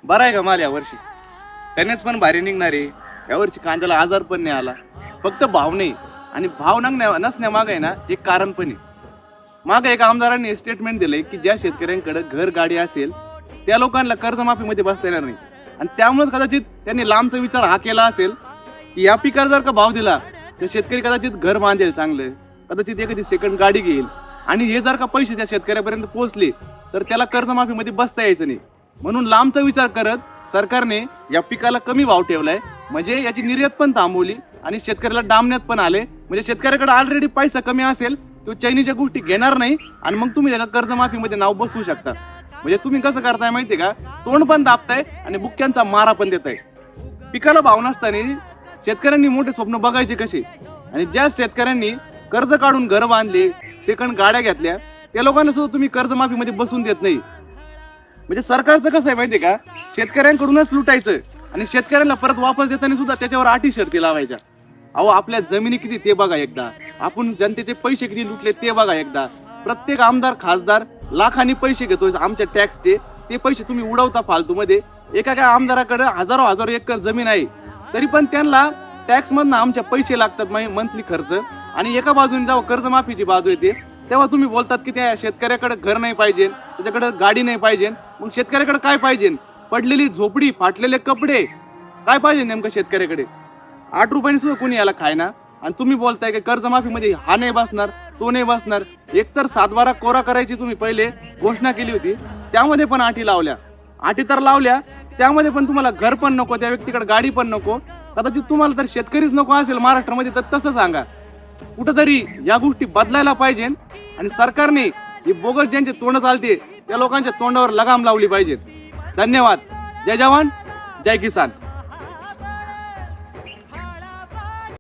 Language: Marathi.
बरं आहे का माल यावर्षी? त्यानेच पण भारी निघणारे. यावर्षी कांद्याला आजार पण नाही आला. फक्त भाव नाही, आणि भाव नसण्यामागे आहे ना एक कारण पण आहे. मागे एका आमदारांनी स्टेटमेंट दिलंय की ज्या शेतकऱ्यांकडे घर गाडी असेल त्या लोकांना कर्जमाफीमध्ये बसता येणार नाही. आणि त्यामुळेच कदाचित त्यांनी लांबचा विचार हा केला असेल की या पिकाला जर का भाव दिला तर शेतकरी कदाचित घर बांधेल चांगलं, कदाचित एखादी सेकंड गाडी घेईल, आणि हे जर का पैसे त्या शेतकऱ्यापर्यंत पोहोचले तर त्याला कर्जमाफीमध्ये बसता यायचं नाही. म्हणून लांबचा विचार करत सरकारने या पिकाला कमी भाव ठेवलाय, म्हणजे याची निर्यात पण थांबवली आणि शेतकऱ्याला डांबण्यात पण आले. म्हणजे शेतकऱ्याकडे ऑलरेडी पैसा कमी असेल, तो चैनीच्या गोष्टी घेणार नाही आणि मग तुम्ही त्याला कर्जमाफीमध्ये नाव बसवू शकता. म्हणजे तुम्ही कसं करताय माहितीये का? तोंड पण दाबताय आणि बुक्क्यांचा मारा पण देताय. पिकाला भाव नसताना शेतकऱ्यांनी मोठे स्वप्न बघायचे कसे? आणि ज्या शेतकऱ्यांनी कर्ज काढून घर बांधले, सेकंड गाड्या घेतल्या, त्या लोकांना सुद्धा तुम्ही कर्जमाफीमध्ये बसून देत नाही. म्हणजे सरकारचं कसं आहे माहितीये का? शेतकऱ्यांकडूनच लुटायचं आणि शेतकऱ्यांना परत वापस देताना सुद्धा त्याच्यावर अटी शर्ती लावायच्या. अहो, आपल्या जमिनी किती ते बघा एकदा, आपण जनतेचे पैसे किती लुटले ते बघा एकदा. प्रत्येक आमदार खासदार लाखांनी पैसे घेतो आमच्या टॅक्सचे, ते पैसे तुम्ही उडवता फालतूमध्ये. एका आमदाराकडे हजारो एकर जमीन आहे, तरी पण त्यांना टॅक्स मधनं आमच्या पैसे लागतात मंथली खर्च. आणि एका बाजूने जेव्हा कर्जमाफीची बाजू येते तेव्हा तुम्ही बोलतात की त्या शेतकऱ्याकडे घर नाही पाहिजे, त्याच्याकडे गाडी नाही पाहिजे. मग शेतकऱ्याकडे काय पाहिजे? पडलेली झोपडी, फाटलेले कपडे, काय पाहिजे नेमकं शेतकऱ्याकडे? 8 रुपयांनी सुद्धा कोणी याला खायना. आणि तुम्ही बोलताय की कर्जमाफीमध्ये हा नाही बसणार, तो नाही बसणार. एकतर 7/12 कोरा करायची तुम्ही पहिले घोषणा केली होती, त्यामध्ये पण अटी लावल्या. अटी तर लावल्या, त्यामध्ये पण तुम्हाला घर पण नको, त्या व्यक्तीकडे गाडी पण नको. कदाचित तुम्हाला तर शेतकरीच नको असेल महाराष्ट्रामध्ये तर तसं सांगा. कुठंतरी या गोष्टी बदलायला पाहिजे आणि सरकारने ही बोगस ज्यांचे तोंड चालते त्या लोकांच्या तोंडावर लगाम लावली पाहिजे. धन्यवाद. जय जवान, जय किसान.